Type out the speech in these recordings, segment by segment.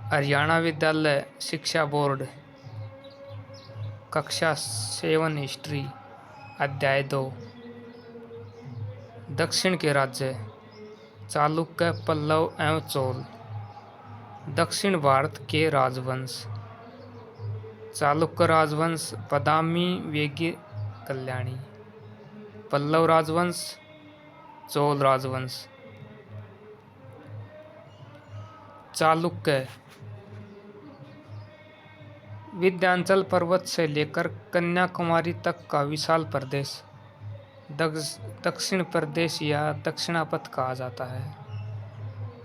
हरियाणा विद्यालय शिक्षा बोर्ड कक्षा 7 हिस्ट्री अध्याय 2 दक्षिण के राज्य चालुक्य पल्लव एवं चोल। दक्षिण भारत के राजवंश चालुक्य राजवंश, बादामी, वेगी, कल्याणी। पल्लव राजवंश, चोल राजवंश। चालुक्य विंध्याचल पर्वत से लेकर कन्याकुमारी तक का विशाल प्रदेश दक्षिण प्रदेश या दक्षिणापथ कहा जाता है।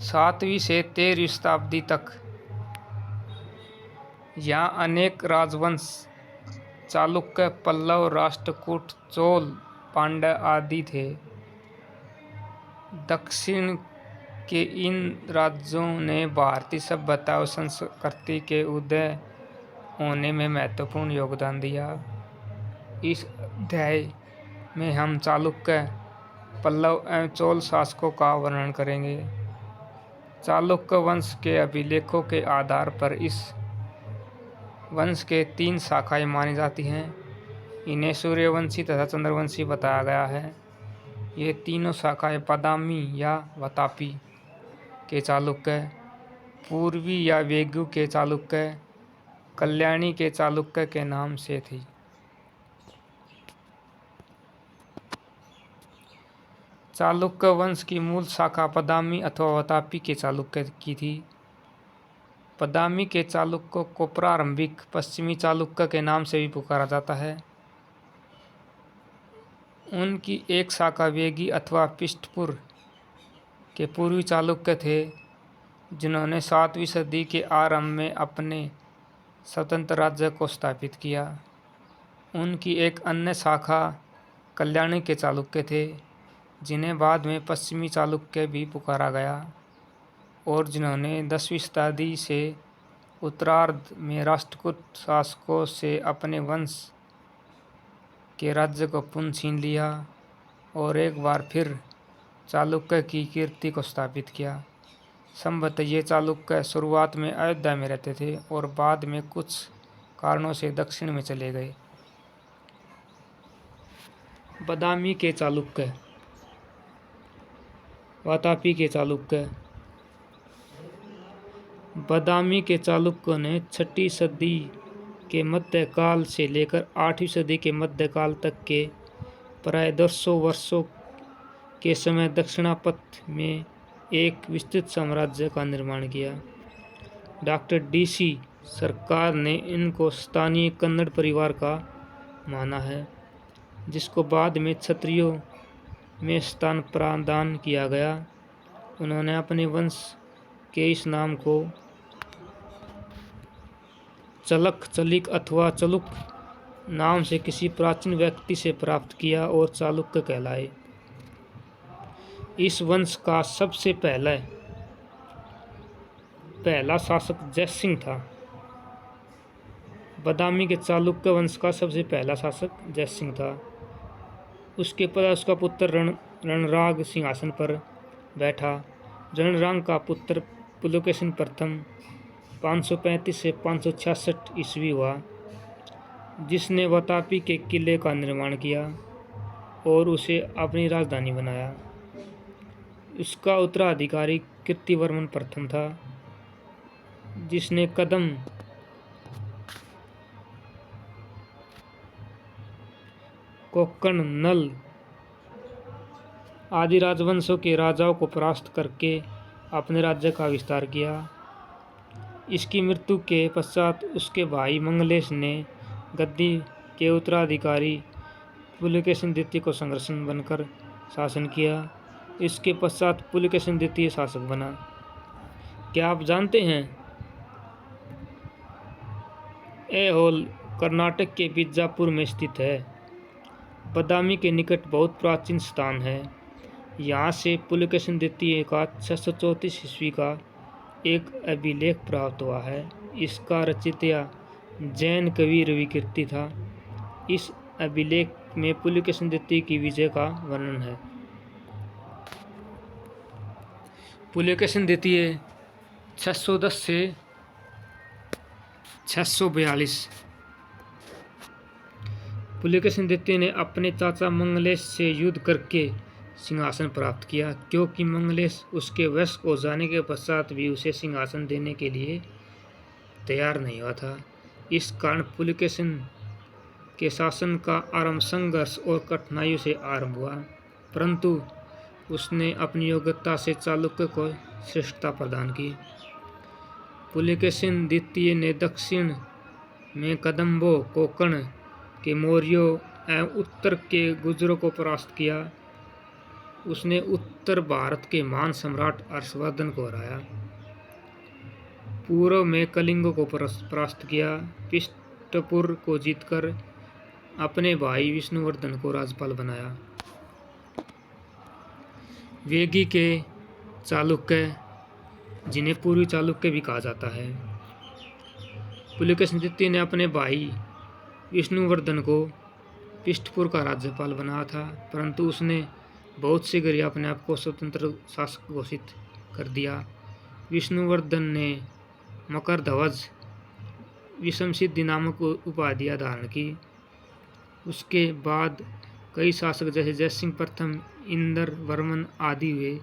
7वीं से 13वीं शताब्दी तक यहाँ अनेक राजवंश चालुक्य, पल्लव, राष्ट्रकूट, चोल, पांड्य आदि थे। दक्षिण के इन राज्यों ने भारतीय सभ्यता और संस्कृति के उदय होने में महत्वपूर्ण योगदान दिया। इस अध्याय में हम चालुक्य, पल्लव एवं चोल शासकों का वर्णन करेंगे। चालुक्य वंश के अभिलेखों के आधार पर इस वंश के 3 शाखाएं मानी जाती हैं। इन्हें सूर्यवंशी तथा चंद्रवंशी बताया गया है। ये तीनों शाखाएं बादामी या वातापी के चालुक्य, पूर्वी या वेगु के चालुक्य, कल्याणी के चालुक्य के नाम से थी। चालुक्य वंश की मूल शाखा बादामी अथवा वातापी के चालुक्य की थी। बादामी के चालुक्य को प्रारंभिक पश्चिमी चालुक्य के नाम से भी पुकारा जाता है। उनकी एक शाखा वेगी अथवा पृष्ठपुर के पूर्वी चालुक्य थे, जिन्होंने 7वीं सदी के आरंभ में अपने स्वतंत्र राज्य को स्थापित किया। उनकी एक अन्य शाखा कल्याणी के चालुक्य थे, जिन्हें बाद में पश्चिमी चालुक्य भी पुकारा गया और जिन्होंने 10वीं शताब्दी से उत्तरार्ध में राष्ट्रकूट शासकों से अपने वंश के राज्य को पुनः छीन लिया और एक बार फिर चालुक्य की कीर्ति को स्थापित किया। संभवतः ये चालुक्य शुरुआत में अयोध्या में रहते थे और बाद में कुछ कारणों से दक्षिण में चले गए। बादामी के चालुक्य, वातापी के चालुक्य। बादामी के चालुक्यों ने 6वीं सदी के मध्यकाल से लेकर 8वीं सदी के मध्यकाल तक के प्राय 200 वर्षों के समय दक्षिणापथ में एक विस्तृत साम्राज्य का निर्माण किया। डॉक्टर DC सरकार ने इनको स्थानीय कन्नड़ परिवार का माना है, जिसको बाद में क्षत्रियों में स्थान प्रदान किया गया। उन्होंने अपने वंश के इस नाम को चलक, चलिक अथवा चलुक नाम से किसी प्राचीन व्यक्ति से प्राप्त किया और चालुक्य कहलाए। इस वंश का सबसे पहला शासक जयसिंह था। बादामी के चालुक्य वंश का सबसे पहला शासक जयसिंह था। उसके पश्चात उसका पुत्र रणराग सिंहासन पर बैठा। रणराग का पुत्र पुलकेशिन प्रथम 535 से 566 ईस्वी हुआ, जिसने वातापी के किले का निर्माण किया और उसे अपनी राजधानी बनाया। उसका उत्तराधिकारी कीर्तिवर्मन प्रथम था, जिसने कदम, कोंकण, नल आदि राजवंशों के राजाओं को परास्त करके अपने राज्य का विस्तार किया। इसकी मृत्यु के पश्चात उसके भाई मंगलेश ने गद्दी के उत्तराधिकारी पुलकेशिन द्वितीय को संघर्षण बनकर शासन किया। इसके पश्चात पुलकेशिन द्वितीय शासक बना। क्या आप जानते हैं, ऐहोल कर्नाटक के बीजापुर में स्थित है। बादामी के निकट बहुत प्राचीन स्थान है। यहाँ से पुलकेशिन द्वितीय का 634 ईस्वी का एक अभिलेख प्राप्त हुआ है। इसका रचयिता जैन कवि रविकीर्ति था। इस अभिलेख में पुलकेशिन द्वितीय की विजय का वर्णन है। पुलकेशिन द्वितीय 610 से 642 पुलकेशिन द्वितीय ने अपने चाचा मंगलेश से युद्ध करके सिंहासन प्राप्त किया, क्योंकि मंगलेश उसके वश हो जाने के पश्चात भी उसे सिंहासन देने के लिए तैयार नहीं हुआ था। इस कारण पुलकेशिन के शासन का आरंभ संघर्ष और कठिनाइयों से आरंभ हुआ, परंतु उसने अपनी योग्यता से चालुक्य को श्रेष्ठता प्रदान की। पुलकेशिन द्वितीय ने दक्षिण में कदम्बों, कोंकण के मौर्यों एवं उत्तर के गुर्जरों को परास्त किया। उसने उत्तर भारत के महान सम्राट हर्षवर्धन को हराया। पूर्व में कलिंग को परास्त किया। पृष्ठपुर को जीतकर अपने भाई विष्णुवर्धन को राज्यपाल बनाया। वेगी के चालुक्य, जिन्हें पूर्वी चालुक्य भी कहा जाता है। पुलकेशिन द्वितीय ने अपने भाई विष्णुवर्धन को पृष्ठपुर का राज्यपाल बनाया था, परंतु उसने बहुत शीघ्र ही अपने आप को स्वतंत्र शासक घोषित कर दिया। विष्णुवर्धन ने मकरध्वज विषमसिद्धि नामक उपाधियां धारण की। उसके बाद कई शासक जैसे जयसिंह प्रथम, इंद्रवर्मन आदि हुए।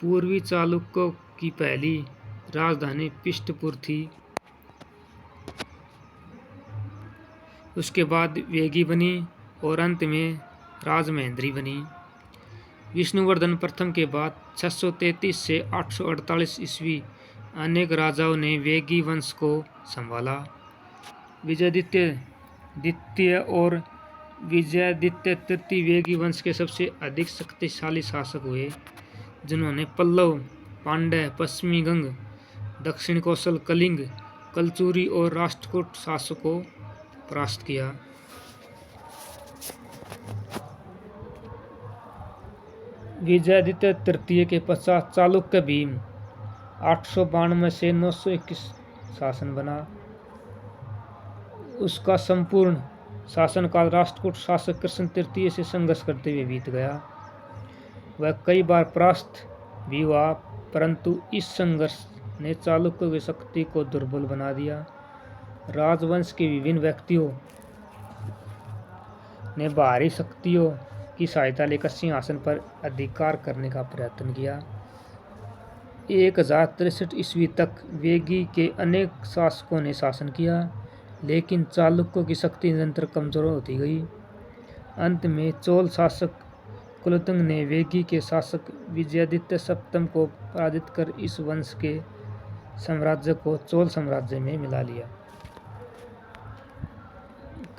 पूर्वी चालुक्यों की पहली राजधानी पृष्ठपुर थी। उसके बाद वेगी बनी और अंत में राजमहेंद्री बनी। विष्णुवर्धन प्रथम के बाद 633 से 848 ईस्वी अनेक राजाओं ने वेगी वंश को संभाला। विजयादित्य द्वितीय और विजयादित्य तृतीय वेगी वंश के सबसे अधिक शक्तिशाली शासक हुए, जिन्होंने पल्लव, पांड्य, पश्चिमी गंग, दक्षिण कौशल, कलिंग, कलचुरी और राष्ट्रकूट शासकों को परास्त किया। विजयादित्य तृतीय के पश्चात चालुक्य भीम 892 से 921 शासन बना। उसका संपूर्ण शासनकाल राष्ट्रकूट शासक कृष्ण तृतीय से संघर्ष करते हुए बीत गया। वह कई बार परास्त भी हुआ, परंतु इस संघर्ष ने चालुक्यों की शक्ति को दुर्बल बना दिया। राजवंश के विभिन्न व्यक्तियों ने बाहरी शक्तियों की सहायता लेकर सिंहासन पर अधिकार करने का प्रयत्न किया। 1063 ईस्वी तक वेगी के अनेक शासकों ने शासन किया, लेकिन चालुक्यों की शक्ति निरंतर कमजोर होती गई। अंत में चोल शासक कुलोत्तुंग ने वेगी के शासक विजयादित्य सप्तम को पराजित कर इस वंश के साम्राज्य को चोल साम्राज्य में मिला लिया।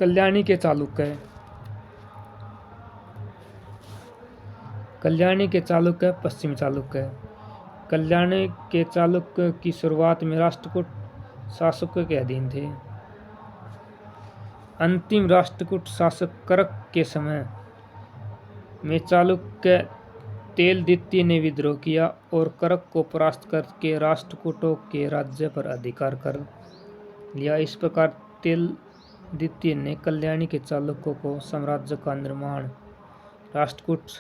कल्याणी के चालुक्य। कल्याणी के चालुक्य पश्चिमी चालुक्य। कल्याणी के चालुक्य की शुरुआत में राष्ट्रकूट शासकों के अधीन थे। अंतिम राष्ट्रकूट शासक करक के समय में चालुक्य तेल द्वितीय ने विद्रोह किया और करक को परास्त करके राष्ट्रकूटों के राज्य पर अधिकार कर लिया। इस प्रकार तेल द्वितीय ने कल्याणी के चालुक्यों को साम्राज्य का निर्माण राष्ट्रकूट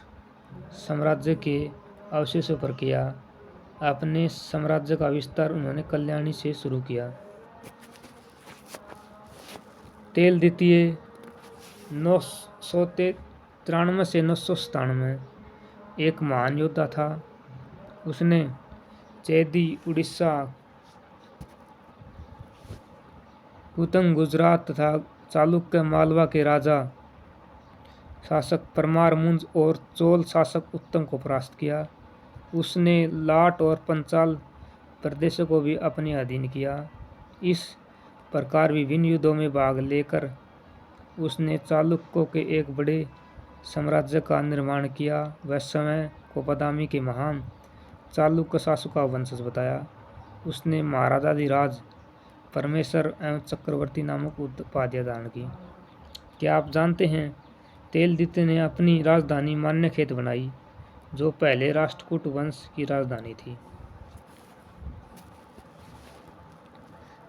साम्राज्य के अवशेषों पर किया। अपने साम्राज्य का विस्तार उन्होंने कल्याणी से शुरू किया। तेल द्वितीय 993 से 997 एक महान योद्धा था। उसने चेदी, उड़ीसा, कुतंग, गुजरात तथा चालुक्य मालवा के राजा शासक परमार मुंज और चोल शासक उत्तम को परास्त किया। उसने लाट और पंचाल प्रदेशों को भी अपने अधीन किया। इस प्रकार विभिन्न युद्धों में भाग लेकर उसने चालुक्यों के एक बड़े साम्राज्य का निर्माण किया। वह समय को बदामी के महान चालुक्य शासकों का वंशज बताया। उसने महाराजाधिराज, परमेश्वर एवं चक्रवर्ती नामक उपाधियां धारण की। क्या आप जानते हैं, तेल द्वितीय ने अपनी राजधानी मान्यखेत बनाई, जो पहले राष्ट्रकूट वंश की राजधानी थी।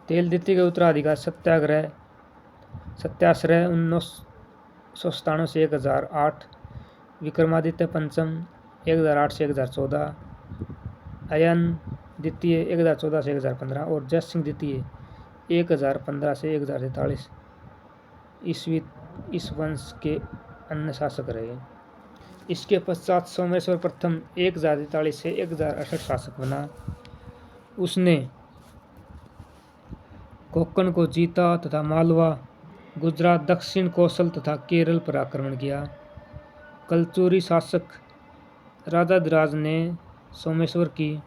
तेल द्वितीय के उत्तराधिकारी सत्याश्रय 1997 से 1008, विक्रमादित्य पंचम 1008 से 1014, अयन द्वितीय 1014 से 1015 और जयसिंह द्वितीय 1015 से 1043 ईस्वी इस वंश के अन्य शासक रहे। इसके पश्चात सोमेश्वर प्रथम 1043 से 1068 शासक बना। उसने कोंकण को जीता तथा मालवा, गुजरात, दक्षिण कौशल तथा केरल पर आक्रमण किया। कलचुरी शासक राजाधिराज ने सोमेश्वर की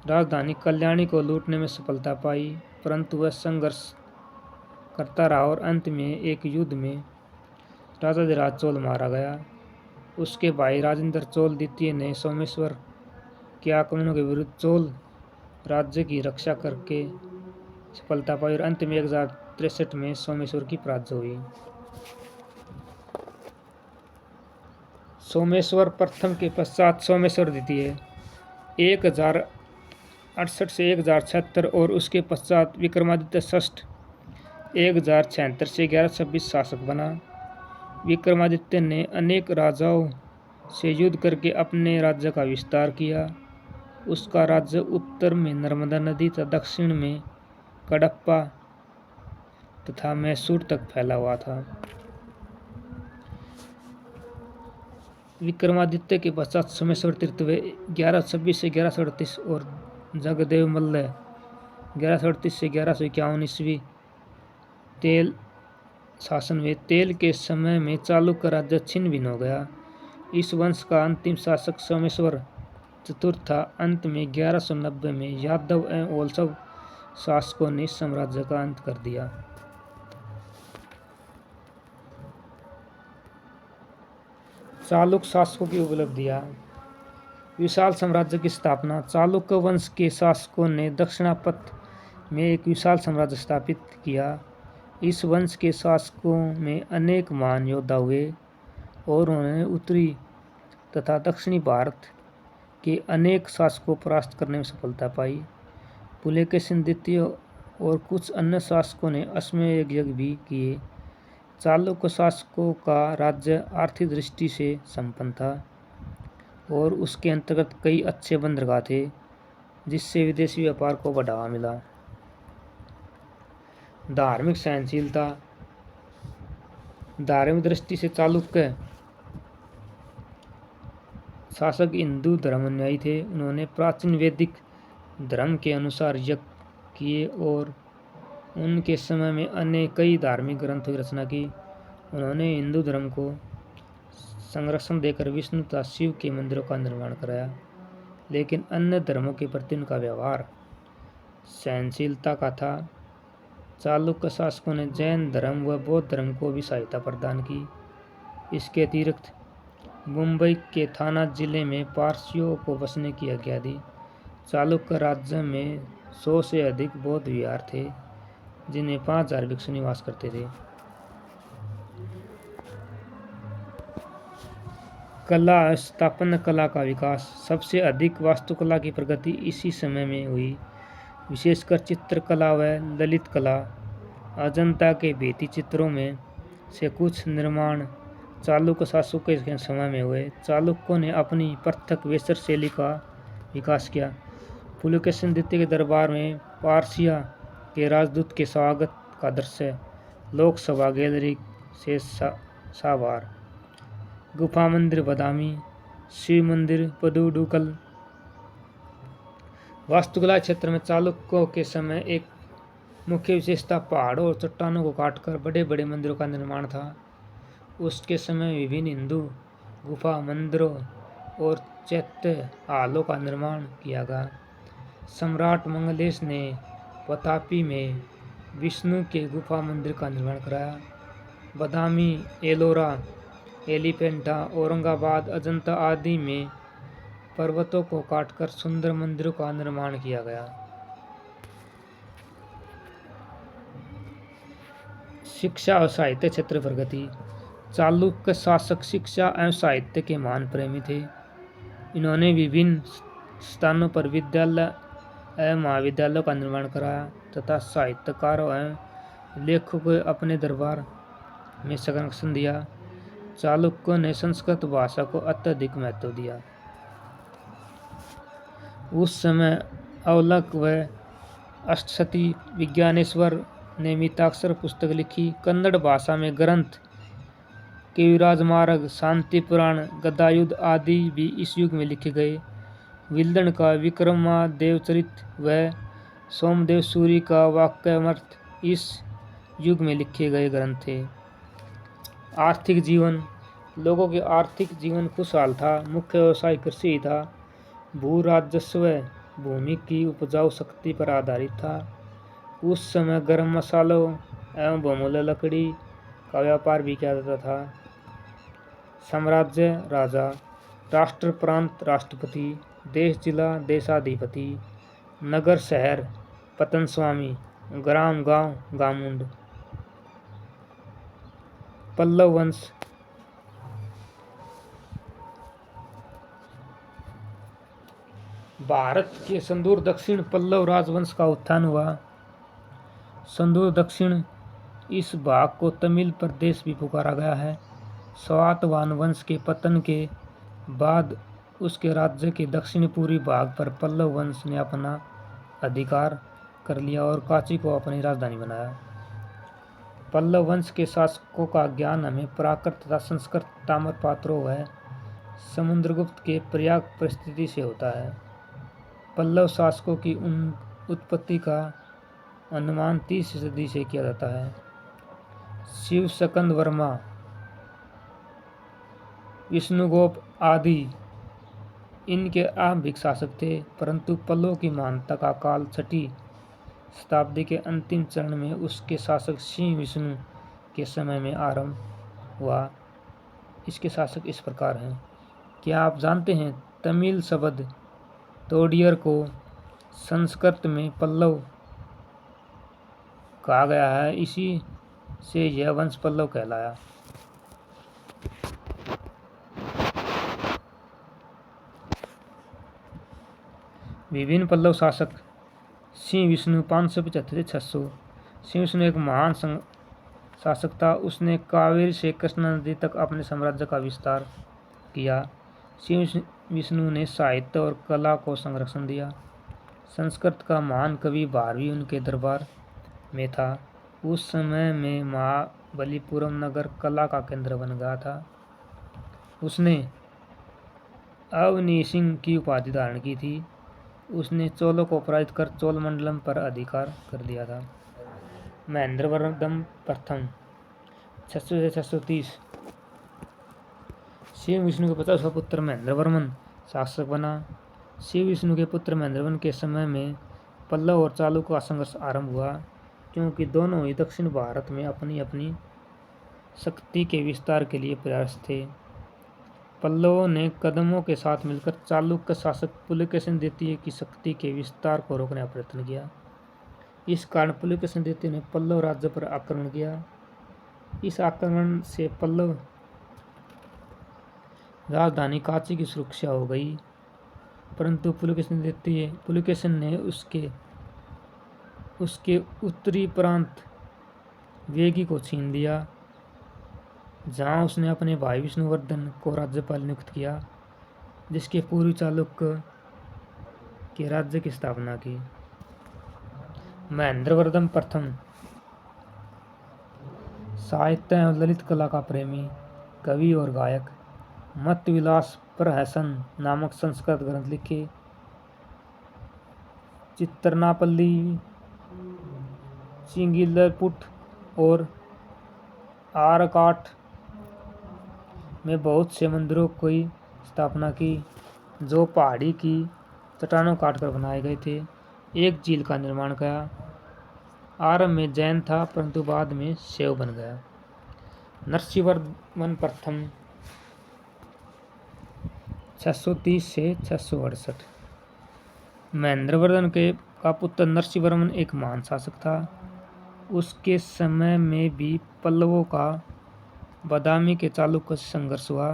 राजधानी कल्याणी को लूटने में सफलता पाई, परंतु वह संघर्ष करता रहा और अंत में एक युद्ध में राजाधिराज चोल मारा गया। उसके भाई राजेंद्र चोल द्वितीय ने सोमेश्वर के आक्रमणों के विरुद्ध चोल राज्य की रक्षा करके सफलता पाई और अंत में 1063 में सोमेश्वर की पराजय हुई। सोमेश्वर प्रथम के पश्चात सोमेश्वर द्वितीय 1068 से 1076 और उसके पश्चात विक्रमादित्य षष्ठ 1076 से 1126 शासक बना। विक्रमादित्य ने अनेक राजाओं से युद्ध करके अपने राज्य का विस्तार किया। उसका राज्य उत्तर में नर्मदा नदी तथा दक्षिण में कडप्पा तथा मैसूर तक फैला हुआ था। विक्रमादित्य के पश्चात सोमेश्वर तृतीय 1126 से 1138 और जगदेव मल्ल 1138 से 1151 ईस्वी तेल शासन में तेल के समय में चालुक्य राज्य छिन्न भिन्न हो गया। इस वंश का अंतिम शासक सोमेश्वर चतुर्थ था। अंत में 1190 में यादव एवं ओलसव शासकों ने साम्राज्य का अंत कर दिया। चालुक्य शासकों की उपलब्धियां। विशाल साम्राज्य की स्थापना। चालुक्य वंश के शासकों ने दक्षिणापथ में एक विशाल साम्राज्य स्थापित किया। इस वंश के शासकों में अनेक महान योद्धा हुए और उन्होंने उत्तरी तथा दक्षिणी भारत के अनेक शासकों को परास्त करने में सफलता पाई। पुलकेशिन द्वितीय और कुछ अन्य शासकों ने अश्वमेध यज्ञ भी किए। चालुक्य शासकों का राज्य आर्थिक दृष्टि से संपन्न था और उसके अंतर्गत कई अच्छे बंदरगाह थे, जिससे विदेशी व्यापार को बढ़ावा मिला। धार्मिक सहनशीलता। धार्मिक दृष्टि से चालुक्य शासक हिंदू धर्म अनुयायी थे। उन्होंने प्राचीन वैदिक धर्म के अनुसार यज्ञ किए और उनके समय में अन्य कई धार्मिक ग्रंथों की रचना की। उन्होंने हिंदू धर्म को संरक्षण देकर विष्णु तथा शिव के मंदिरों का निर्माण कराया, लेकिन अन्य धर्मों के प्रति उनका व्यवहार सहनशीलता का था। चालुक्य शासकों ने जैन धर्म व बौद्ध धर्म को भी सहायता प्रदान की। इसके अतिरिक्त मुंबई के थाना जिले में पारसियों को बसने की आज्ञा दी। चालुक्य राज्य में 100 से अधिक बौद्ध विहार थे, जिनमें 5000 भिक्षु निवास करते थे। कला और स्थापत्य कला का विकास। सबसे अधिक वास्तुकला की प्रगति इसी समय में हुई, विशेषकर चित्रकला व ललित कला। अजंता के भित्ति चित्रों में से कुछ निर्माण चालुक्य शासकों के समय में हुए। चालुक्यों ने अपनी पृथक वेशर शैली का विकास किया। पुलकेशिन द्वितीय के दरबार में पारसिया के राजदूत के स्वागत का दृश्य लोकसभा गैलरी से साभार। गुफा मंदिर बादामी, शिव मंदिर पदुडुकल। वास्तुकला क्षेत्र में चालुक्यों के समय एक मुख्य विशेषता पहाड़ों और चट्टानों को काटकर बड़े बड़े मंदिरों का निर्माण था। उसके समय विभिन्न हिंदू गुफा मंदिरों और चैत्य हालों का निर्माण किया गया। सम्राट मंगलेश ने वातापी में विष्णु के गुफा मंदिर का निर्माण कराया। बादामी, एलोरा, एलिफेंटा, औरंगाबाद, अजंता आदि में पर्वतों को काटकर सुंदर मंदिरों का निर्माण किया गया। शिक्षा और साहित्य क्षेत्र प्रगति। चालुक्य शासक शिक्षा एवं साहित्य के महान प्रेमी थे। इन्होंने विभिन्न स्थानों पर विद्यालय एवं महाविद्यालयों का निर्माण कराया तथा साहित्यकारों एवं लेखकों को अपने दरबार में संरक्षण दिया। चालुक्यों ने संस्कृत भाषा को अत्यधिक महत्व दिया। उस समय अवलक व अष्टसती विज्ञानेश्वर ने मिताक्षर पुस्तक लिखी। कन्नड़ भाषा में ग्रंथ कविराजमार्ग, शांति पुराण, गदायुद्ध आदि भी इस युग में लिखे गए। विल्दण का विक्रमादेवचरित व सोमदेव सूरी का वाक्यामृत इस युग में लिखे गए ग्रंथ थे। आर्थिक जीवन, लोगों के आर्थिक जीवन खुशहाल था। मुख्य व्यवसाय कृषि ही था। भू राजस्व भूमि की उपजाऊ शक्ति पर आधारित था। उस समय गर्म मसालों एवं बहुमूल्य लकड़ी का व्यापार भी किया जाता था। साम्राज्य, राजा, राष्ट्र, प्रांत, राष्ट्रपति, देश, जिला, देशाधिपति, नगर, शहर, पतन स्वामी, ग्राम, गांव, गामुंड। पल्लव वंश, भारत के सुदूर दक्षिण पल्लव राजवंश का उत्थान हुआ। सुदूर दक्षिण इस भाग को तमिल प्रदेश भी पुकारा गया है। सातवाहन वंश के पतन के बाद उसके राज्य के दक्षिण पूर्वी भाग पर पल्लव वंश ने अपना अधिकार कर लिया और कांची को अपनी राजधानी बनाया। पल्लव वंश के शासकों का ज्ञान हमें प्राकृत तथा संस्कृत ताम्रपात्रों व समुद्रगुप्त के प्रयाग परिस्थिति से होता है। पल्लव शासकों की उत्पत्ति का अनुमान 30वीं सदी से किया जाता है। शिव सकंद वर्मा, विष्णुगोप आदि इनके आरंभिक शासक थे, परंतु पल्लव की महानता का काल 6वीं शताब्दी के अंतिम चरण में उसके शासक सिंह विष्णु के समय में आरंभ हुआ। इसके शासक इस प्रकार हैं। क्या आप जानते हैं तमिल शब्द तोडियर को संस्कृत में पल्लव कहा गया है, इसी से यह वंश पल्लव कहलाया। विभिन्न पल्लव शासक। सिंह विष्णु 575 से 600। सिंह विष्णु एक महान शासक था। उसने कावेरी से कृष्णा नदी तक अपने साम्राज्य का विस्तार किया। सिंह विष्णु ने साहित्य और कला को संरक्षण दिया। संस्कृत का महान कवि भारवी उनके दरबार में था। उस समय में महाबलीपुरम नगर कला का केंद्र बन गया था। उसने अवनीसिंह की उपाधि धारण की थी। उसने चोलों को पराजित कर चोल मंडलम पर अधिकार कर लिया था। महेंद्रवर्मन प्रथम 600 से 630। शिव विष्णु के 50वां पुत्र महेंद्रवर्मन शासक बना। शिव विष्णु के पुत्र महेंद्रवर्मन के समय में पल्लव और चालुक्य का संघर्ष आरंभ हुआ, क्योंकि दोनों ही दक्षिण भारत में अपनी अपनी शक्ति के विस्तार के लिए प्रयास थे। पल्लवों ने कदमों के साथ मिलकर चालुक्य शासक पुलकेशिन द्वितीय की शक्ति के विस्तार को रोकने का प्रयत्न किया। इस कारण पुलकेशिन द्वितीय ने पल्लव राज्य पर आक्रमण किया। इस आक्रमण से पल्लव राजधानी कांची की सुरक्षा हो गई, परंतु पुलकेशिन ने उसके उत्तरी प्रांत वेगी को छीन लिया, जहां उसने अपने भाई विष्णुवर्धन को राज्यपाल नियुक्त किया, जिसके पूर्वी चालुक्य के राज्य की स्थापना की। महेंद्रवर्मन प्रथम साहित्य एवं ललित कला का प्रेमी, कवि और गायक। मत विलास प्रहसन नामक संस्कृत ग्रंथ लिखे। चित्रनापल्ली, चिंगिलपुट और आरकाट में बहुत से मंदिरों की स्थापना की, जो पहाड़ी की चट्टानों काटकर बनाए गए थे। एक झील का निर्माण किया। आरंभ में जैन था, परंतु बाद में शैव बन गया। नरसिंहवर्मन प्रथम 630 से 668। महेंद्रवर्मन का पुत्र नरसिंहवर्मन एक महान शासक था। उसके समय में भी पल्लवों का बादामी के चालुक्य से संघर्ष हुआ।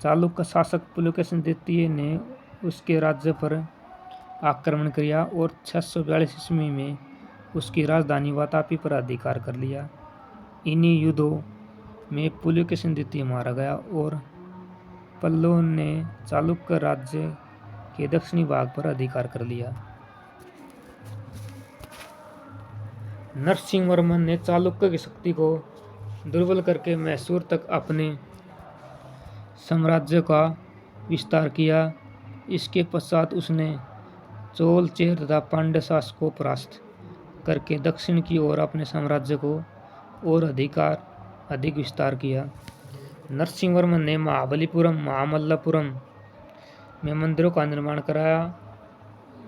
चालुक्य शासक पुलकेशिन द्वितीय ने उसके राज्य पर आक्रमण किया और 642 ईस्वी में उसकी राजधानी वातापी पर अधिकार कर लिया। इन्हीं युद्धों में पुलकेशिन द्वितीय मारा गया और पल्लवों ने चालुक्य राज्य के दक्षिणी भाग पर अधिकार कर लिया। नरसिंहवर्मन ने चालुक्य की शक्ति को दुर्बल करके मैसूर तक अपने साम्राज्य का विस्तार किया। इसके पश्चात उसने चोल, चेर तथा पांड्य शासकों को परास्त करके दक्षिण की ओर अपने साम्राज्य को और अधिक विस्तार किया। नरसिंहवर्मन ने महाबलीपुरम, महामल्लपुरम में मंदिरों का निर्माण कराया,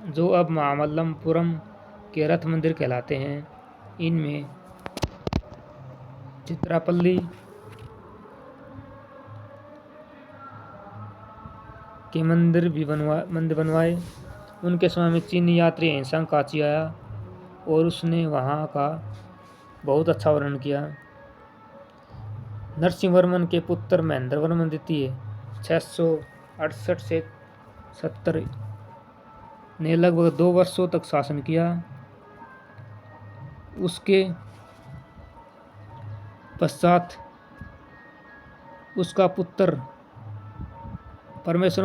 जो अब महामल्लपुरम के रथ मंदिर कहलाते हैं। इनमें चित्रापल्ली के मंदिर बनवाए। उनके समय में चीनी यात्री हेनसांग काची आया और उसने वहाँ का बहुत अच्छा वर्णन किया। नरसिंहवर्मन के पुत्र महेंद्रवर्मन द्वितीय 668 से 70 ने लगभग 2 वर्षों तक शासन किया। उसके पश्चात उसका पुत्र परमेश्वर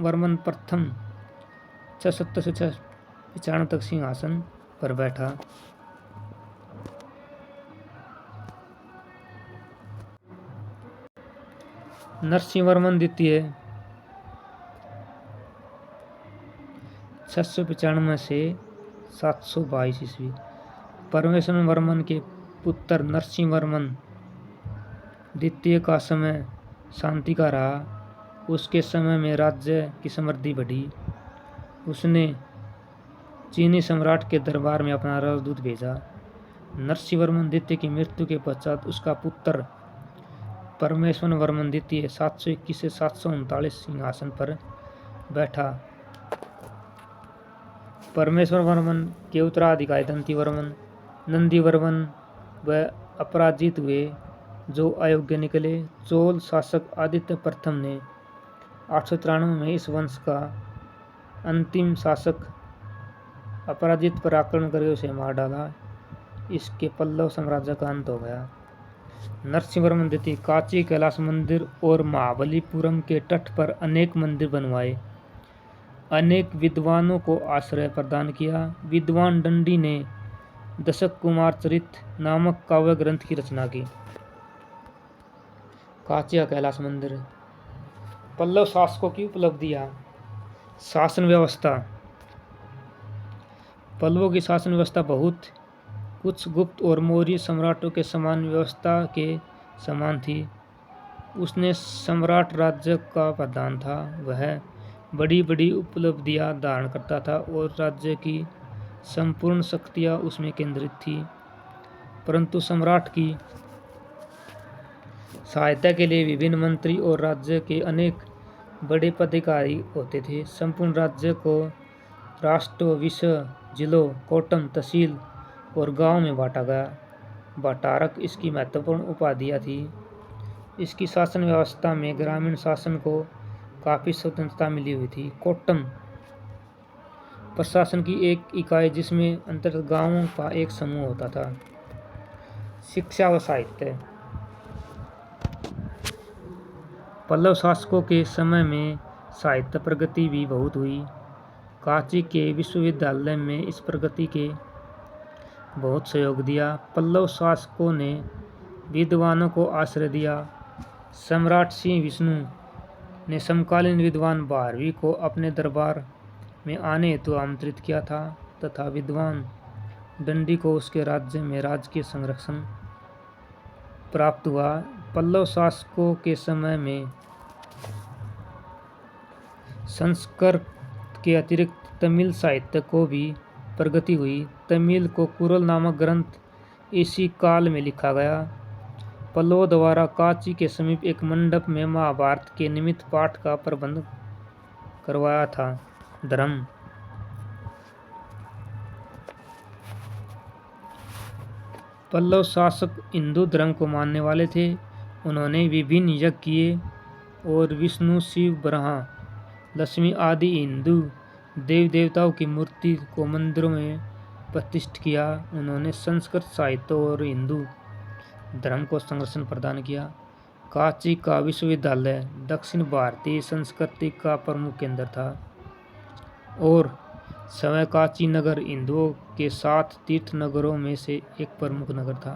वर्मन प्रथम 670 से 695 तक सिंहासन पर बैठा। नरसिंहवर्मन द्वितीय 695 से 722 ईस्वी। परमेश्वर वर्मन के पुत्र नरसिंहवर्मन द्वितीय का समय शांति का रहा। उसके समय में राज्य की समृद्धि बढ़ी। उसने चीनी सम्राट के दरबार में अपना राजदूत भेजा। नरसिंहवर्मन द्वितीय की मृत्यु के पश्चात उसका पुत्र परमेश्वर वर्मन द्वितीय 721 से 739 सिंहासन पर बैठा। परमेश्वर वर्मन के उत्तराधिकारी नंदीवर्मन व अपराजित हुए, जो अयोग्य निकले। चोल शासक आदित्य प्रथम ने 893 में इस वंश का अंतिम शासक अपराजित पर आक्रमण करके उसे मार डाला। इसके पल्लव साम्राज्य का अंत हो गया। नरसिंहवर्मन द्वितीय काची, कैलाश मंदिर और महाबलीपुरम के तट पर अनेक मंदिर बनवाए। अनेक विद्वानों को आश्रय प्रदान किया। विद्वान दंडी ने दशक कुमार चरित नामक काव्य ग्रंथ की रचना की। काची का कैलाश मंदिर। पल्लव शासकों की उपलब्धियां। शासन व्यवस्था। पल्लवों की शासन व्यवस्था बहुत कुछ गुप्त और मौर्य सम्राटों के समान व्यवस्था के समान थी। उसने सम्राट राज्य का प्रधान था। वह बड़ी बड़ी उपलब्धियां धारण करता था और राज्य की संपूर्ण शक्तियां उसमें केंद्रित थी। परंतु सम्राट की सहायता के लिए विभिन्न मंत्री और राज्य के अनेक बड़े पदाधिकारी होते थे। संपूर्ण राज्य को राष्ट्रों, विषय, जिलों, कोटम, तहसील और गांव में बांटा गया। भट्टारक इसकी महत्वपूर्ण उपाधियां थी। इसकी शासन व्यवस्था में ग्रामीण शासन को काफी स्वतंत्रता मिली हुई थी। कोटम प्रशासन की एक इकाई जिसमें अंतर्गत गांवों का एक समूह होता था। शिक्षा व साहित्य। पल्लव शासकों के समय में साहित्य प्रगति भी बहुत हुई। काची के विश्वविद्यालय में इस प्रगति के बहुत सहयोग दिया। पल्लव शासकों ने विद्वानों को आश्रय दिया। सम्राट सिंह विष्णु ने समकालीन विद्वान भारवी को अपने दरबार में आने हेतु आमंत्रित किया था तथा विद्वान दंडी को उसके राज्य में राजकीय संरक्षण प्राप्त हुआ। पल्लव शासकों के समय में संस्कृत के अतिरिक्त तमिल साहित्य को भी प्रगति हुई। तमिल को कुरल नामक ग्रंथ इसी काल में लिखा गया। पल्लवों द्वारा काची के समीप एक मंडप में महाभारत के निमित्त पाठ का प्रबंध करवाया था। धर्म। पल्लव शासक हिंदू धर्म को मानने वाले थे। उन्होंने विभिन्न यज्ञ किए और विष्णु, शिव, ब्रह्मा, लक्ष्मी आदि हिंदू देवी देवताओं की मूर्ति को मंदिरों में प्रतिष्ठित किया। उन्होंने संस्कृत साहित्य और हिंदू धर्म को संरक्षण प्रदान किया। काची का विश्वविद्यालय दक्षिण भारतीय संस्कृति का प्रमुख केंद्र था और सवैकाची नगर हिंदुओं के 7 तीर्थ नगरों में से एक प्रमुख नगर था।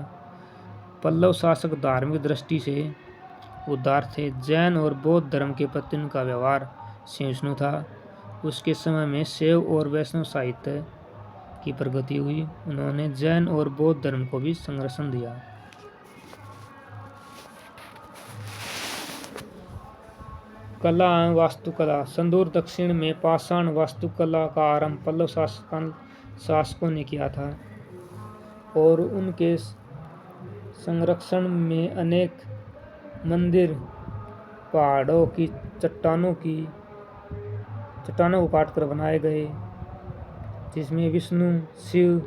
पल्लव शासक धार्मिक दृष्टि से उदार थे। जैन और बौद्ध धर्म के प्रति उनका व्यवहार सहिष्णु था। उसके समय में शैव और वैष्णव साहित्य की प्रगति हुई। उन्होंने जैन और बौद्ध धर्म को भी संरक्षण दिया। कला एवं वास्तुकला। सुदूर दक्षिण में पाषाण वास्तुकला का आरंभ पल्लव शासकों ने किया था और उनके संरक्षण में अनेक मंदिर पहाड़ों की चट्टानों को काटकर बनाए गए, जिसमें विष्णु, शिव,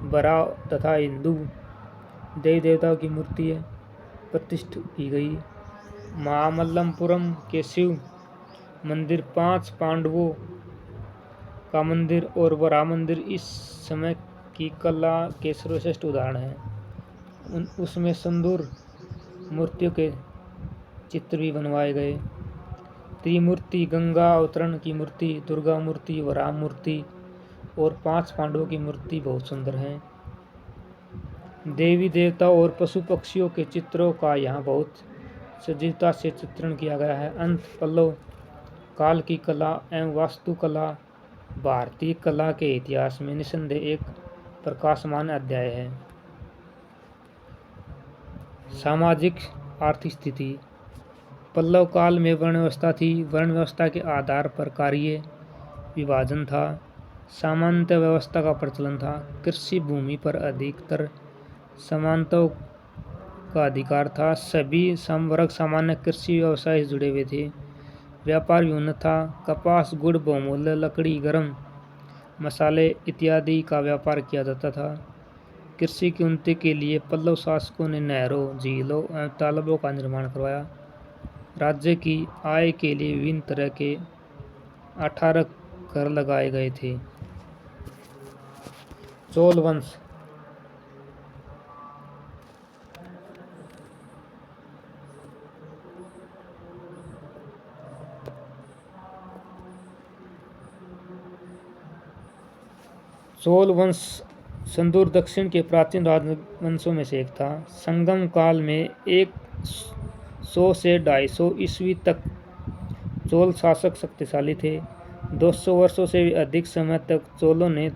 बरा तथा हिंदू देवी देवताओं की मूर्ति प्रतिष्ठित की गई। महामल्लपुरम के शिव मंदिर, 5 पांडवों का मंदिर और वराह मंदिर इस समय की कला के सर्वश्रेष्ठ उदाहरण हैं। उसमें सुंदर मूर्तियों के चित्र भी बनवाए गए। त्रिमूर्ति, गंगा अवतरण की मूर्ति, दुर्गा मूर्ति, वराह मूर्ति और 5 पांडवों की मूर्ति बहुत सुंदर हैं। देवी देवता और पशु पक्षियों के चित्रों का यहाँ बहुत सजीवता से चित्रण किया गया है। अंत पल्लव काल की कला एवं वास्तुकला भारतीय कला के इतिहास में निस्संदेह एक प्रकाशमान अध्याय है। सामाजिक आर्थिक स्थिति। पल्लव काल में वर्ण व्यवस्था थी। वर्ण व्यवस्था के आधार पर कार्य विभाजन था। सामंत व्यवस्था का प्रचलन था। कृषि भूमि पर अधिकतर सामंतों का अधिकार था। सभी वर्ग सामान्य कृषि व्यवसाय से जुड़े हुए थे। व्यापार भी उन्नत था। कपास, गुड़, बहुमूल्य लकड़ी, गरम मसाले इत्यादि का व्यापार किया जाता था। कृषि की उन्नति के लिए पल्लव शासकों ने नहरों, झीलों एवं तालाबों का निर्माण करवाया। राज्य की आय के लिए विभिन्न तरह के 18 कर लगाए गए थे। चोल वंश। चोल वंश सुदूर दक्षिण के प्राचीन राजवंशों में से एक था। संगम काल में 100 से 250 ईस्वी तक चोल शासक शक्तिशाली थे। 200 वर्षों से भी अधिक समय तक चोलों ने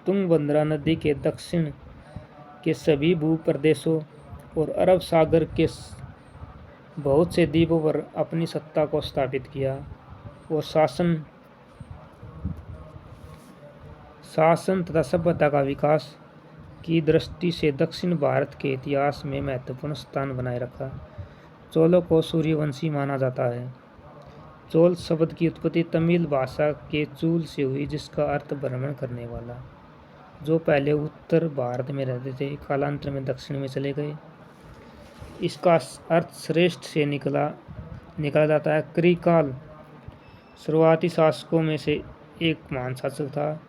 तुंगभद्रा नदी के दक्षिण के सभी भूप्रदेशों और अरब सागर के बहुत से द्वीपों पर अपनी सत्ता को स्थापित किया और शासन तथा सभ्यता का विकास की दृष्टि से दक्षिण भारत के इतिहास में महत्वपूर्ण स्थान बनाए रखा। चोलों को सूर्यवंशी माना जाता है। चोल शब्द की उत्पत्ति तमिल भाषा के चूल से हुई, जिसका अर्थ भ्रमण करने वाला। जो पहले उत्तर भारत में रहते थे, कालांतर में दक्षिण में चले गए। इसका अर्थ श्रेष्ठ से निकला जाता है। करिकाल शुरुआती शासकों में से एक महान शासक था,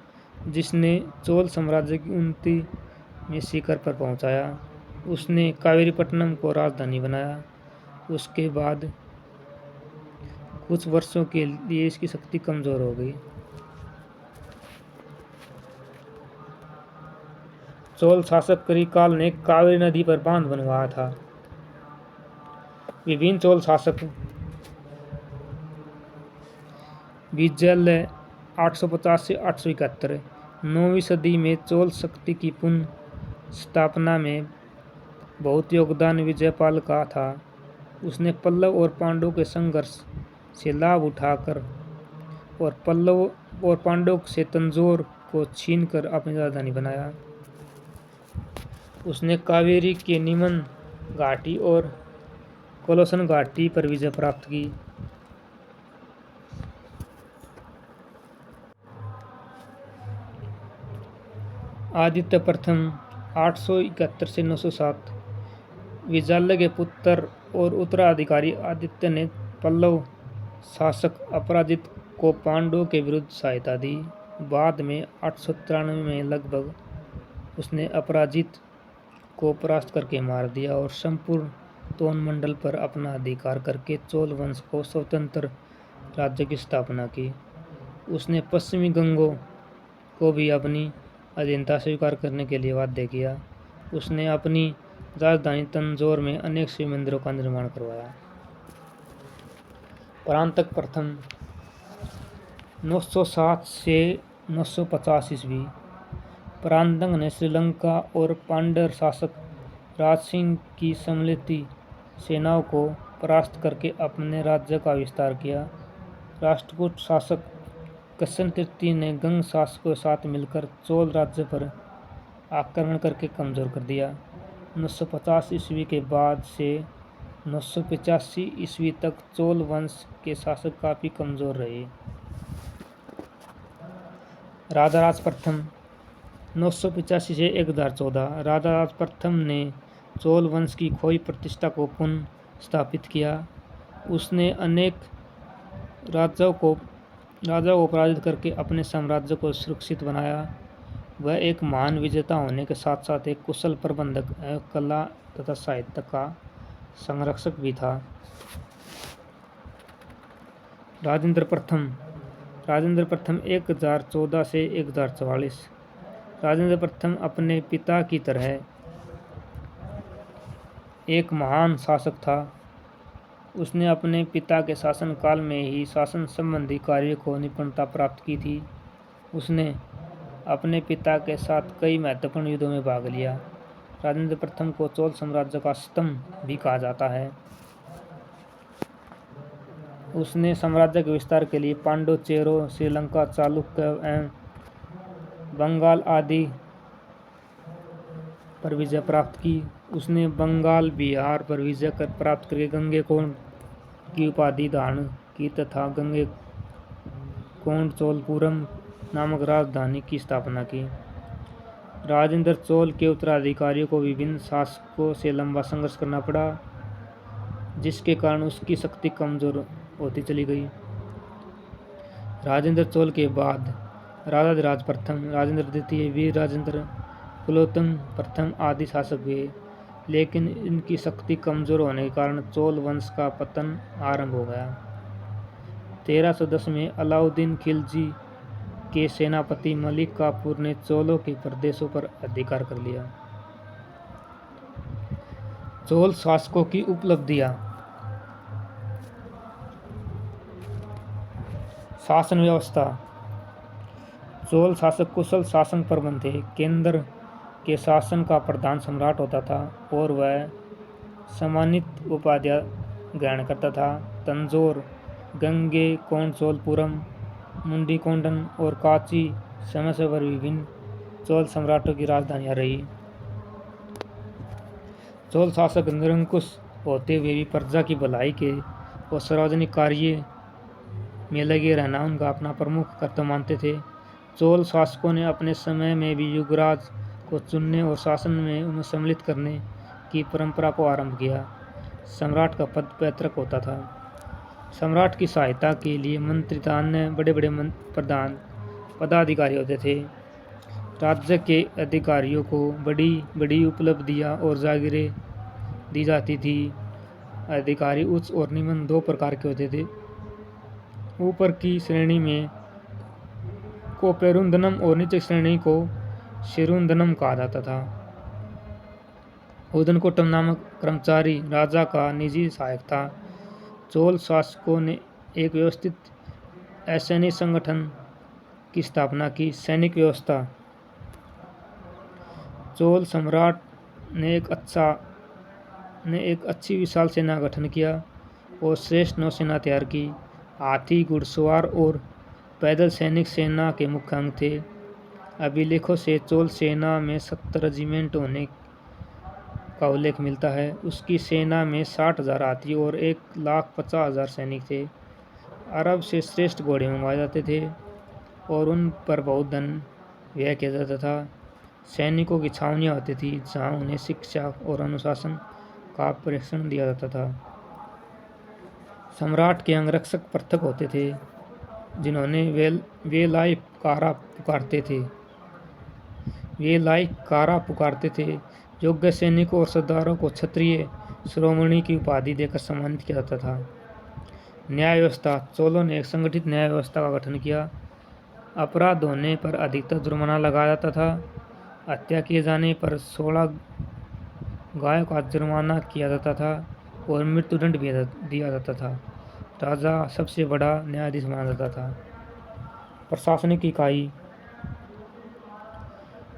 जिसने चोल साम्राज्य की उन्नति में शिखर पर पहुंचाया। उसने कावेरीपट्टनम को राजधानी बनाया। उसके बाद कुछ वर्षों के लिए इसकी शक्ति कमजोर हो गई। चोल शासक करिकाल ने कावेरी नदी पर बांध बनवाया था। विभिन्न चोल शासक विजय 850 से 871। 9वीं सदी में चोल शक्ति की पुनः स्थापना में बहुत योगदान विजयपाल का था। उसने पल्लव और पांडवों के संघर्ष से लाभ उठाकर और पल्लव और पांडवों से तंजौर को छीनकर अपनी राजधानी बनाया। उसने कावेरी के निमन घाटी और कोलोसन घाटी पर विजय प्राप्त की। आदित्य प्रथम 871 से 907। विजाल्य के पुत्र और उत्तराधिकारी आदित्य ने पल्लव शासक अपराजित को पांडवों के विरुद्ध सहायता दी। बाद में 893 में लगभग उसने अपराजित को परास्त करके मार दिया और संपूर्ण तोनमंडल पर अपना अधिकार करके चोल वंश को स्वतंत्र राज्य की स्थापना की। उसने पश्चिमी गंगों को भी अपनी अधीनता स्वीकार करने के लिए बाध्य किया। उसने अपनी राजधानी तंजौर में अनेक शिव मंदिरों का निर्माण करवाया। परांतक प्रथम 907 से 950 ईस्वी। परांतक ने श्रीलंका और पांड्य शासक राज सिंह की सम्मिलित सेनाओं को परास्त करके अपने राज्य का विस्तार किया। राष्ट्रकूट शासक कृष्ण तृतीय ने गंग शासकों के साथ मिलकर चोल राज्य पर आक्रमण करके कमजोर कर दिया। 950 ईस्वी के बाद से 985 ईस्वी तक चोल वंश के शासक काफी कमजोर रहे। राजाराज प्रथम 985 से 1014। राजाराज प्रथम ने चोल वंश की खोई प्रतिष्ठा को पुनः स्थापित किया। उसने अनेक राजाओं को पराजित करके अपने साम्राज्य को सुरक्षित बनाया। वह एक महान विजेता होने के साथ साथ एक कुशल प्रबंधक एवं कला तथा साहित्य का संरक्षक भी था। राजेंद्र प्रथम 1014 से 1044। राजेंद्र प्रथम अपने पिता की तरह एक महान शासक था। उसने अपने पिता के शासनकाल में ही शासन संबंधी कार्यों को निपुणता प्राप्त की थी। उसने अपने पिता के साथ कई महत्वपूर्ण युद्धों में भाग लिया। राजेंद्र प्रथम को चोल साम्राज्य का स्तंभ भी कहा जाता है। उसने साम्राज्य के विस्तार के लिए पांड्यों, चेरों, श्रीलंका, चालुक्य एवं बंगाल आदि पर विजय प्राप्त की। उसने बंगाल, बिहार पर विजय प्राप्त करके गंगैकोंड की उपाधि धारण की तथा गंगैकोंड चोलपुरम नामक राजधानी की स्थापना की। राजेंद्र चोल के उत्तराधिकारियों को विभिन्न शासकों से लंबा संघर्ष करना पड़ा, जिसके कारण उसकी शक्ति कमजोर होती चली गई। राजेंद्र चोल के बाद राजाधिराज प्रथम, राजेंद्र द्वितीय, वीर राजेंद्र, कुलोत्तुंग प्रथम आदि शासक हुए, लेकिन इनकी शक्ति कमजोर होने के कारण चोल वंश का पतन आरंभ हो गया। 1310 में अलाउद्दीन खिलजी के सेनापति मलिक काफूर ने चोलों के प्रदेशों पर अधिकार कर लिया। चोल शासकों की उपलब्धियां। शासन व्यवस्था। चोल शासक कुशल शासन प्रबंध थे। केंद्र के शासन का प्रधान सम्राट होता था और वह सम्मानित उपाधियां ग्रहण करता था। तंजौर, गंगैकोंड चोलपुरम, मुंडीकोंडन और कांची समय से विभिन्न चोल सम्राटों की राजधानियां रही। चोल शासक निरंकुश होते हुए भी प्रजा की भलाई के और सार्वजनिक कार्य में लगे रहना उनका अपना प्रमुख कर्तव्य मानते थे। चोल शासकों ने अपने समय में भी युवराज को चुनने और शासन में उन्हें सम्मिलित करने की परंपरा को आरंभ किया। सम्राट का पद पैतृक होता था। सम्राट की सहायता के लिए मंत्री तथा अन्य बड़े बड़े प्रधान पदाधिकारी होते थे। राज्य के अधिकारियों को बड़ी बड़ी उपलब्धियां और जागीरें दी जाती थी। अधिकारी उच्च और निम्न दो प्रकार के होते थे। ऊपर की श्रेणी में को पेरुंदनम और नीचे श्रेणी को शिरुंदनम कहा जाता था। उदनकोटम नामक कर्मचारी राजा का निजी सहायक था। चोल शासकों ने एक व्यवस्थित असैनिक संगठन की स्थापना की। सैनिक व्यवस्था। चोल सम्राट ने एक अच्छी विशाल सेना गठन किया और श्रेष्ठ नौसेना तैयार की। हाथी, घुड़सवार और पैदल सैनिक सेना के मुख्य अंग थे। अभिलेखों से चोल सेना में 70 रेजिमेंट होने का उल्लेख मिलता है। उसकी सेना में 60,000 हाथी और 1,50,000 सैनिक थे। अरब से श्रेष्ठ घोड़े मंगवाए जाते थे और उन पर बहुत धन व्यय किया जाता था। सैनिकों की छावनियाँ होती थी जहाँ उन्हें शिक्षा और अनुशासन का प्रशिक्षण दिया जाता था। सम्राट के अंगरक्षक पृथक होते थे जिन्होंने वेलाई कारा पुकारते थे। योग्य सैनिकों और सरदारों को क्षत्रिय शिरोमणि की उपाधि देकर सम्मानित किया जाता था। न्याय व्यवस्था। चोलों ने एक संगठित न्याय व्यवस्था का गठन किया। अपराध होने पर अधिकतर जुर्माना लगाया जाता था। हत्या किए जाने पर 16 गायों का जुर्माना किया जाता था और मृत्युदंड भी दिया जाता था। राजा सबसे बड़ा न्यायाधीश माना जाता था। प्रशासनिक इकाई।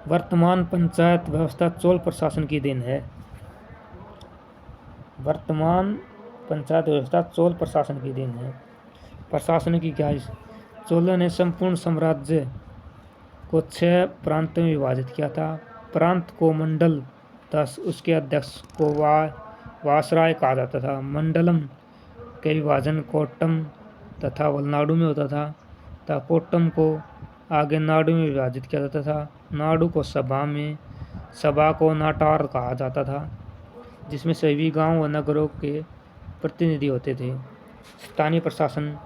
वर्तमान पंचायत व्यवस्था चोल प्रशासन की देन है। वर्तमान पंचायत व्यवस्था चोल प्रशासन की देन है। प्रशासनिक इकाई। चोलों ने संपूर्ण साम्राज्य को 6 प्रांतों में विभाजित किया था। प्रांत को मंडल, 10 उसके अध्यक्ष को वासराय कहा जाता था। मंडलम के विभाजन कोट्टम तथा वलनाडु में होता था तथा कोट्टम को आगे नाडु में विभाजित किया जाता था। नाडु को सभा को नाटार कहा जाता था, जिसमें सभी गांव व नगरों के प्रतिनिधि होते थे। स्थानीय प्रशासन।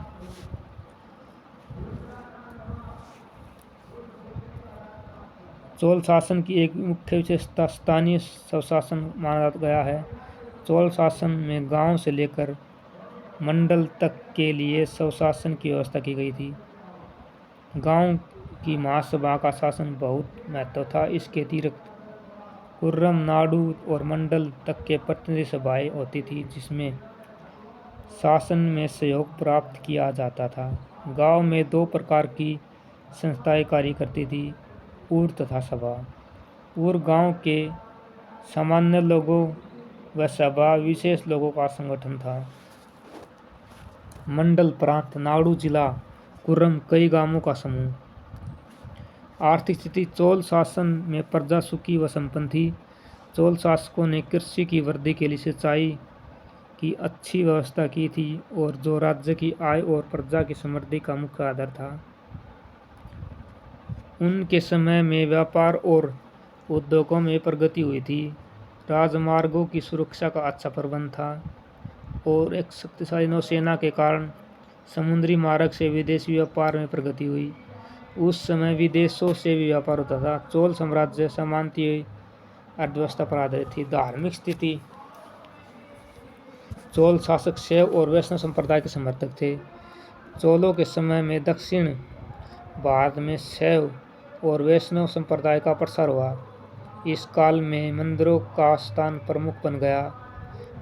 चोल शासन की एक मुख्य विशेषता स्थानीय स्वशासन माना गया है। चोल शासन में गांव से लेकर मंडल तक के लिए स्वशासन की व्यवस्था की गई थी। गांव की महासभा का शासन बहुत महत्व था। इसके अतिरिक्त कुर्रम, नाडु और मंडल तक के प्रतिनिधि सभाएं होती थी, जिसमें शासन में सहयोग प्राप्त किया जाता था। गांव में 2 प्रकार की संस्थाएं कार्य करती थी, ऊर तथा सभा। ऊर गांव के सामान्य लोगों व सभा विशेष लोगों का संगठन था। मंडल प्रांत, नाडु जिला, कुर्रम कई गांवों का समूह। आर्थिक स्थिति। चोल शासन में प्रजा सुखी व संपन्न थी। चोल शासकों ने कृषि की वृद्धि के लिए सिंचाई की अच्छी व्यवस्था की थी और जो राज्य की आय और प्रजा की समृद्धि का मुख्य आधार था। उनके समय में व्यापार और उद्योगों में प्रगति हुई थी। राजमार्गों की सुरक्षा का अच्छा प्रबंध था और एक शक्तिशाली नौसेना के कारण समुद्री मार्ग से विदेशी व्यापार में प्रगति हुई। उस समय विदेशों से भी व्यापार होता था। चोल साम्राज्य सामंतीय अर्थव्यवस्था पर आधारित थी। धार्मिक स्थिति। चोल शासक शैव और वैष्णव संप्रदाय के समर्थक थे। चोलों के समय में दक्षिण भारत में शैव और वैष्णव संप्रदाय का प्रसार हुआ। इस काल में मंदिरों का स्थान प्रमुख बन गया।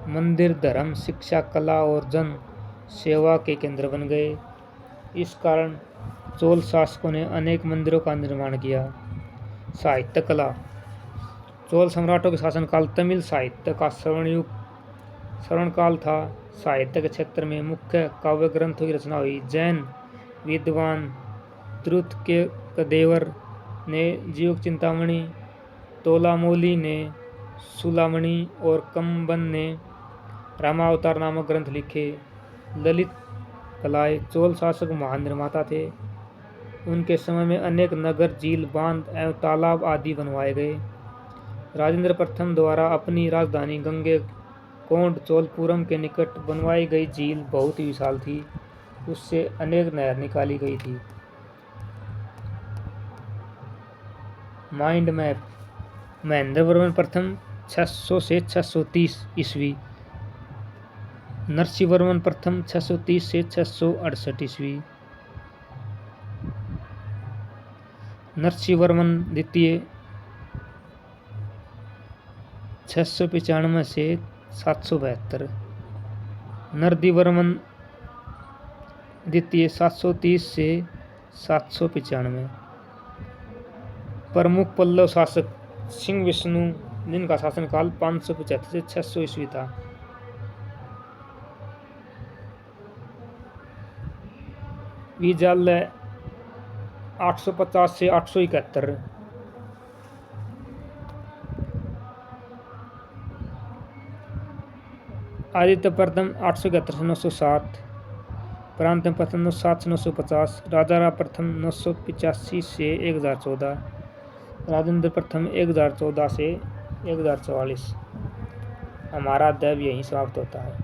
मंदिर धर्म, शिक्षा, कला और जन सेवा के केंद्र बन गए। इस कारण चोल शासकों ने अनेक मंदिरों का निर्माण किया। साहित्य कला। चोल सम्राटों के शासनकाल तमिल साहित्य का स्वर्णकाल था। साहित्य के क्षेत्र में मुख्य काव्य ग्रंथों की रचना हुई। जैन विद्वान तिरुत्केदेवर ने जीवक चिंतामणि, तोलामोली ने सुलामणि और कंबन ने रामावतार नामक ग्रंथ लिखे। ललित कलाएं। चोल शासक महान निर्माता थे। उनके समय में अनेक नगर, झील, बांध एवं तालाब आदि बनवाए गए। राजेंद्र प्रथम द्वारा अपनी राजधानी गंगैकोंड चोलपुरम के निकट बनवाई गई झील बहुत ही विशाल थी। उससे अनेक नहर निकाली गई थी। Mind map. महेंद्र वर्मन प्रथम 600 से 630 ईस्वी, नरसिंहवर्मन प्रथम 630 से 668 ईस्वी, नरसिंहवर्मन द्वितीय 695 से 772, नरसिंहवर्मन द्वितीय 730 से 795। प्रमुख पल्लव शासक। सिंह विष्णु, जिनका शासनकाल 575 से 600 ईस्वी था। विजयालय 850 से 871, आदित्य प्रथम 871 से 907, प्रांत प्रथम 907 से 950, राजाराम प्रथम 985 से 1014, राजेंद्र प्रथम 1014 से 1044। हमारा अध्याय यहीं समाप्त होता है।